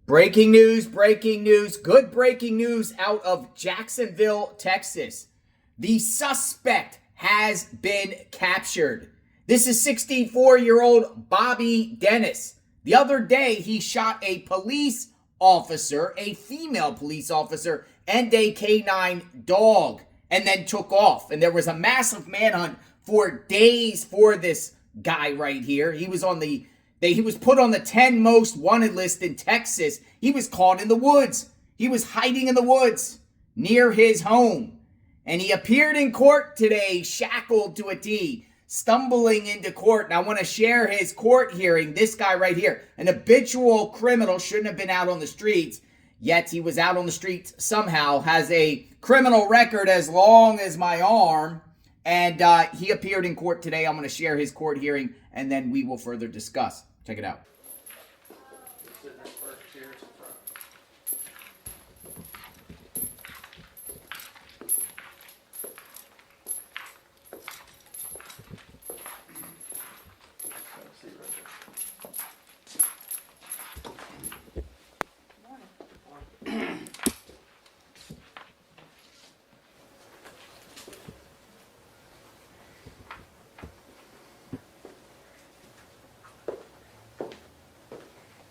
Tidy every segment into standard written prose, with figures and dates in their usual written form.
Breaking news, good breaking news out of Jacksonville, Texas. The suspect has been captured. This is 64-year-old Bobby Dennis. The other day, he shot a police officer, a female police officer, and a canine dog, and then took off. And there was a massive manhunt for days for this guy right here. He was put on the 10 most wanted list in Texas. He was caught in the woods. He was hiding in the woods near his home. And he appeared in court today, shackled to a T, stumbling into court. And I want to share his court hearing. This guy right here, an habitual criminal, shouldn't have been out on the streets, yet he was out on the streets somehow, has a criminal record as long as my arm. And he appeared in court today. I'm going to share his court hearing, and then we will further discuss. Check it out.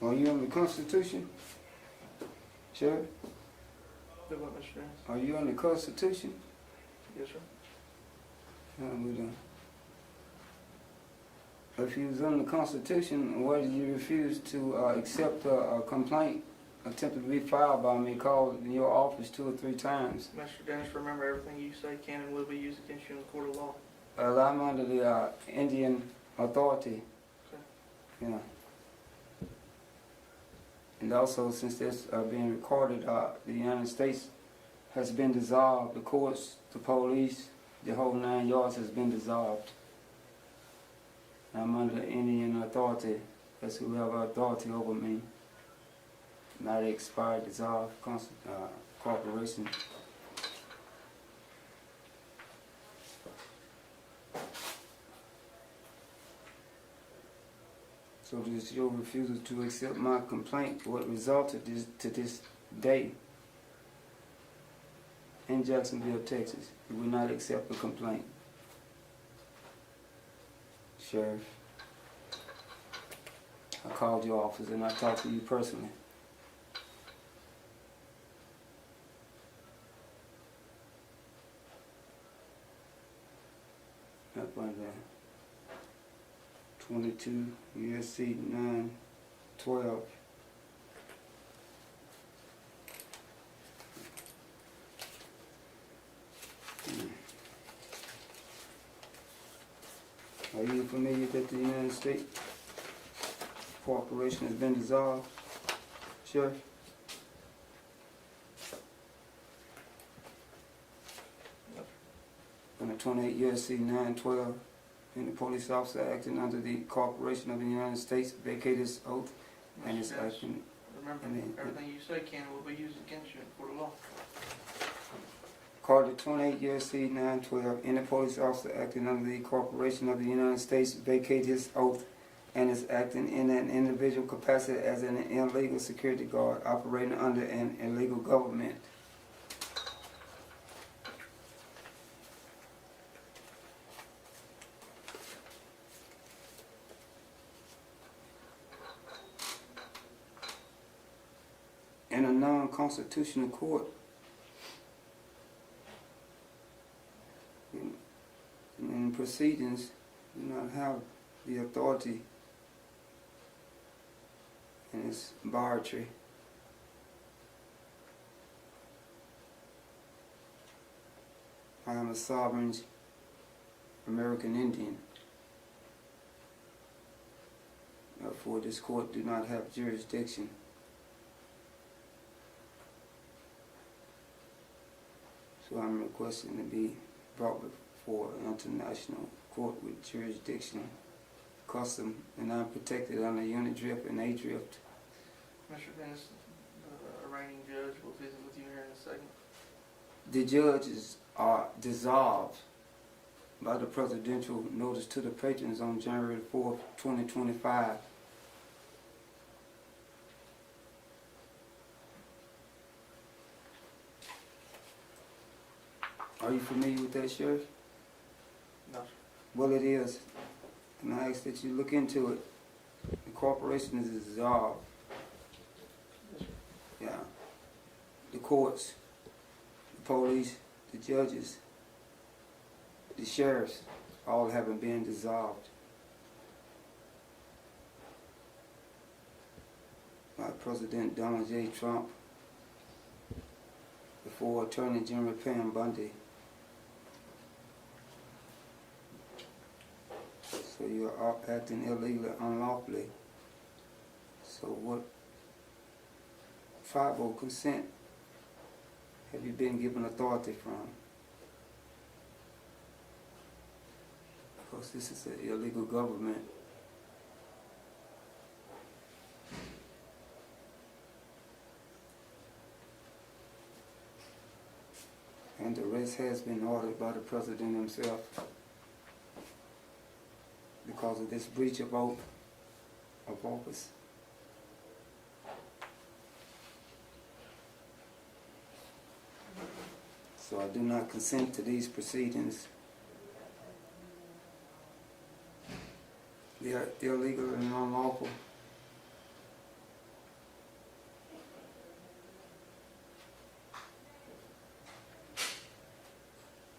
Are you on the Constitution? Sheriff? Are you on the Constitution? Yes, sir. If you was on the Constitution, why did you refuse to accept a complaint attempted to be filed by me, called in your office 2 or 3 times? Mr. Dennis, remember everything you say can and will be used against you in the court of law. I'm under the Indian authority. Okay. Yeah. And also, since this being recorded, the United States has been dissolved. The courts, the police, the whole 9 yards has been dissolved. I'm under Indian authority. That's who have authority over me. Not expired, dissolved corporation. So this your refusal to accept my complaint, what resulted to this day in Jacksonville, Texas. You will not accept the complaint. Sheriff, I called your office and I talked to you personally. Up under 22 USC 912. Are you familiar that the United States corporation has been dissolved, Sheriff? Under 28 USC 912, and the police officer acting under the corporation of the United States vacated his oath and is acting. Remember, everything you say can and will be used against you in the court of law. Carter 28 USC 912, and the police officer acting under the corporation of the United States vacated his oath and is acting in an individual capacity as an illegal security guard operating under an illegal government. In a non-constitutional court, in proceedings, do not have the authority, and it's arbitrary. I am a sovereign American Indian. Therefore, this court do not have jurisdiction. So I'm requesting to be brought before an international court with jurisdiction, custom, and I'm protected under unit drift and A drift. Mr. Dennis, the arraigning judge will visit with you here in a second. The judges are dissolved by the presidential notice to the patrons on January 4th, 2025. Are you familiar with that, Sheriff? No, sir. Well, it is. And I ask that you look into it. The corporation is dissolved. Yes, sir. Yeah. The courts, the police, the judges, the sheriffs, all haven't been dissolved. By President Donald J. Trump, before Attorney General Pam Bundy. So you're acting illegally, unlawfully. So what 5-0 consent have you been given authority from? Because this is an illegal government. And the rest has been ordered by the President himself because of this breach of oath of office. So I do not consent to these proceedings. They are illegal and unlawful.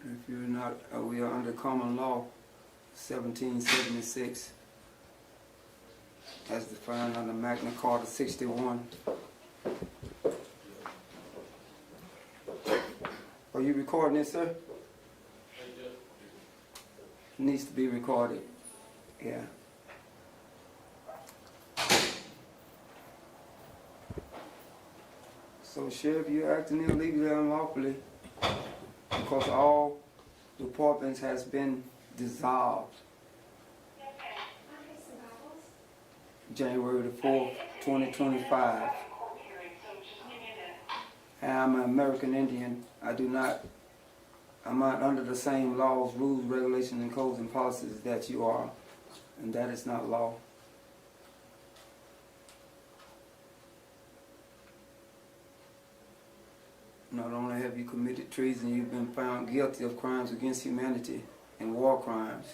If you're not, we are under common law 1776 as defined under Magna Carta 61. Are you recording this, sir? It needs to be recorded. Yeah. So, Sheriff, you're acting illegally and unlawfully because all departments has been dissolved. January the 4th, 2025. And I'm an American Indian. I'm not under the same laws, rules, regulations, and codes and policies that you are. And that is not law. Not only have you committed treason, you've been found guilty of crimes against humanity and war crimes.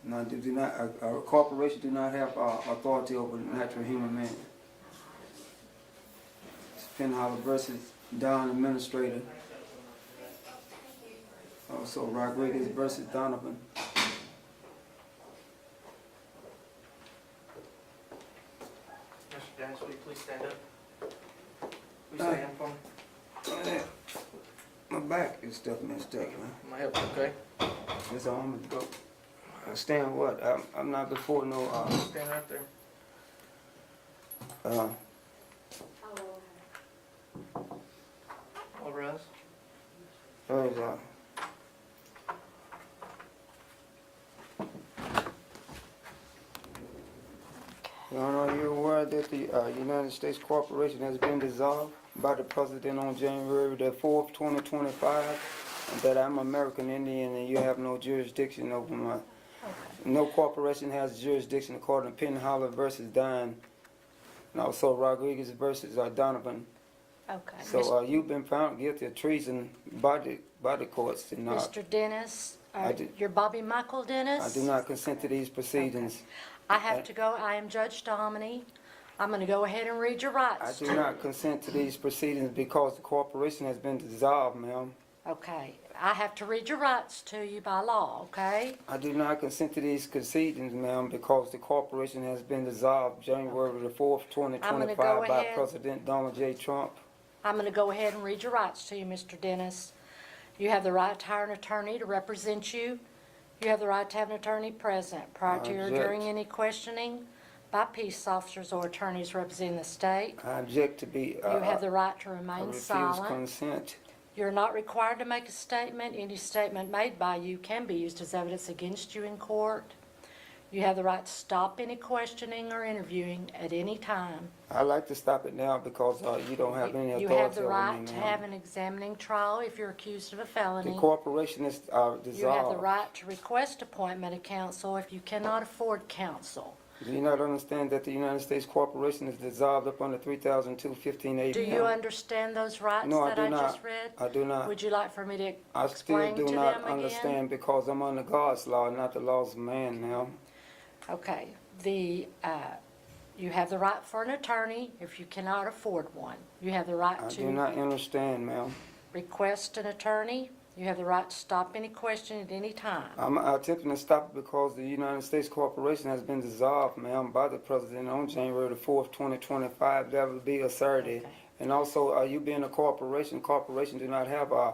Now, a corporation do not have authority over natural human man. It's Penhollow versus Don Administrator. Also, Rodriguez versus Donovan. Mr. Dennis, will you please stand up? Will you stand for me? My back is stuff messed up, man. My hip's okay? That's all I'm gonna go. Stand what? I'm not before no. Stand right there. All rise. Your Honor, are you aware that the United States Corporation has been dissolved by the President on January the 4th, 2025, and that I'm American Indian and you have no jurisdiction over my... Okay. No corporation has jurisdiction according to Penhollow versus Don, and also Rodriguez versus Donovan. Okay. So you've been found guilty of treason by the courts. And, Mr. Dennis, you're Bobby Michael Dennis? I do not consent to these proceedings. Okay. I have to go. I am Judge Domini. I'm going to go ahead and read your rights. I do not consent to these proceedings because the corporation has been dissolved, ma'am. Okay. I have to read your rights to you by law, okay? I do not consent to these proceedings, ma'am, because the corporation has been dissolved January the 4th, 2025 by President Donald J. Trump. I'm going to go ahead and read your rights to you, Mr. Dennis. You have the right to hire an attorney to represent you. You have the right to have an attorney present prior to or during any questioning by peace officers or attorneys representing the state. I object to be... you have the right to remain silent. I refuse consent. You're not required to make a statement. Any statement made by you can be used as evidence against you in court. You have the right to stop any questioning or interviewing at any time. I'd like to stop it now because you don't have any authority over me, You have the right to have an examining trial if you're accused of a felony. The corporation is dissolved. You have the right to request appointment of counsel if you cannot afford counsel. Do you not understand that the United States Corporation is dissolved up under 3002-1580? Do you understand those rights No, I that do I not. just read? I do not. Would you like for me to I still explain do to not them again? understand because I'm under God's law, not the laws of man now. Okay, you have the right for an attorney if you cannot afford one. You have the right I to do not understand, ma'am. request an attorney. You have the right to stop any question at any time. I'm attempting to stop it because the United States Corporation has been dissolved, ma'am, by the President on January the 4th, 2025. That will be a Saturday. Okay. And also, you being a corporation do not have a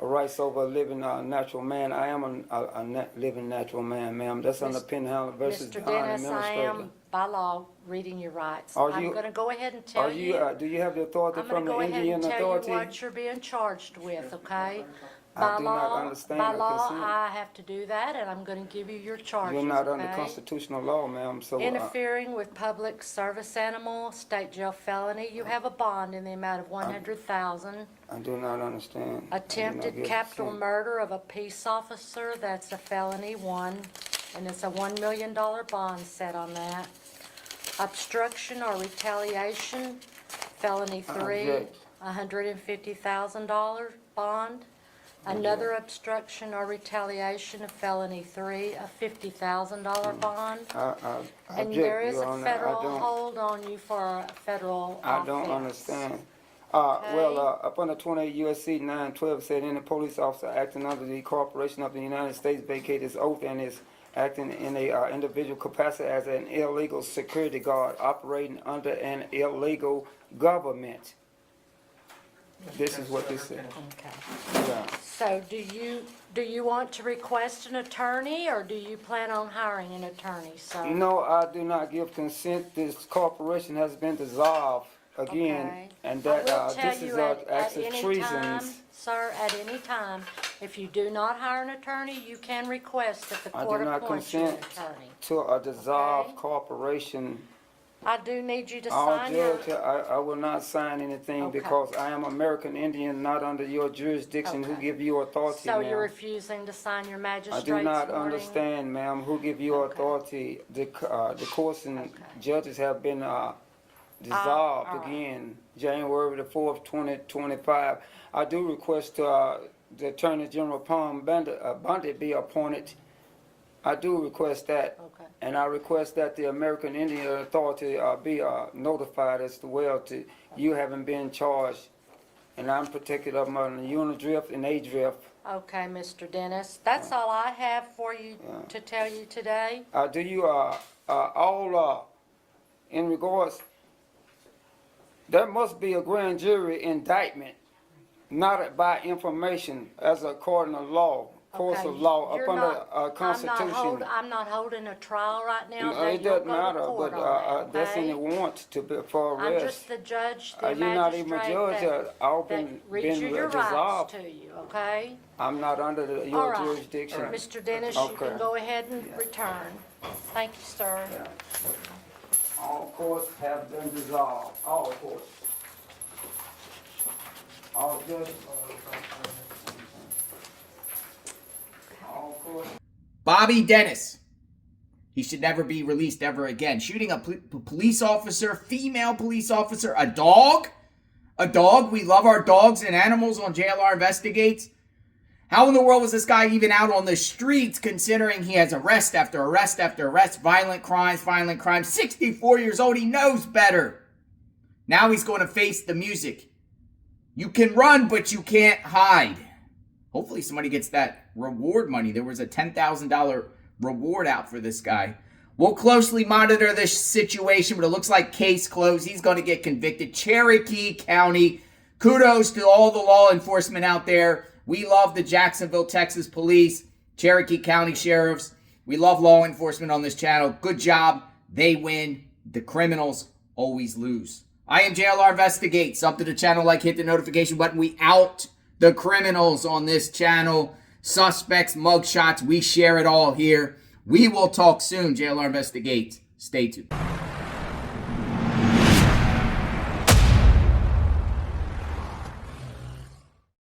rights over a living natural man. I am a living natural man, ma'am. That's under Penhall versus Mr. John Dennis, I Administrator. am by law reading your rights. Are I'm you- going to go ahead and tell you. Do you have the authority I'm going from to the go ahead Indian and tell Authority? you what you're being charged with, okay? I do not understand By or law, consent. I have to do that, and I'm going to give you your charges, You're not under okay? constitutional law, ma'am. So Interfering with public service animal, state jail felony, you have a bond in the amount of $100,000. I do not understand. I do not Attempted give capital consent. murder of a peace officer, that's a felony 1, and it's a $1 million bond set on that. Obstruction or retaliation, felony 3, object. $150,000 bond. Another obstruction or retaliation, a felony 3, a $50,000 bond. I And object, there is Your a Honor. federal I don't. hold on you for a federal I don't offense. understand. Well, up under 28 U.S.C. 912 said any police officer acting under the corporation of the United States vacate his oath and is acting in a individual capacity as an illegal security guard operating under an illegal government. This is what this says. Okay. Yeah. So do you want to request an attorney, or do you plan on hiring an attorney, sir? No, I do not give consent. This corporation has been dissolved again, Okay. and I that will tell this is you at acts of any time, treasons. sir, at any time, if you do not hire an attorney, you can request that the I court do not appoint you an consent attorney. to a dissolved Okay. corporation. I do need you to I'll sign your... judge, I will not sign anything Okay. because I am American Indian, not under your jurisdiction. Who Okay. give you authority, So you're ma'am? refusing to sign your I magistrate's do not warning? understand, ma'am, who give you Okay. authority. The courts and Okay. judges have been dissolved all right. again, January the 4th, 2025. I do request the Attorney General Palm Bundy be appointed. I do request that. Okay. And I request that the American Indian Authority be notified as well to you having been charged. And I'm protected of my unidrift and A-drift. Okay, Mr. Dennis, that's all I have for you to tell you today. Do you in regards, there must be a grand jury indictment, not by information as according to law. Course Okay, of law you're up under not- Constitution. I'm not holding a trial right now. No, that it you'll doesn't go to matter, court but on that, that's in the okay? warrant for I'm arrest. just the judge, the You're not even a magistrate judge. All that been reads you your rights dissolved. to you, okay? I'm not under All your right. jurisdiction. Mr. Dennis, you Okay. can go ahead and return. Thank you, sir. All courts have been dissolved. All courts. All judges. All courts. Bobby Dennis. He should never be released ever again. Shooting a police officer, female police officer, a dog. A dog. We love our dogs and animals on JLR Investigates. How in the world was this guy even out on the streets considering he has arrest after arrest after arrest, violent crimes, 64 years old, he knows better. Now he's going to face the music. You can run, but you can't hide. Hopefully somebody gets that reward money. There was a $10,000 reward out for this guy. We'll closely monitor this situation, but it looks like case closed. He's going to get convicted. Cherokee County, kudos to all the law enforcement out there. We love the Jacksonville, Texas police, Cherokee County sheriffs. We love law enforcement on this channel. Good job. They win. The criminals always lose. I am JLR Investigate. Sub to the channel, like, hit the notification button. We out the criminals on this channel. Suspects, mugshots, we share it all here. We will talk soon. JLR Investigate. Stay tuned.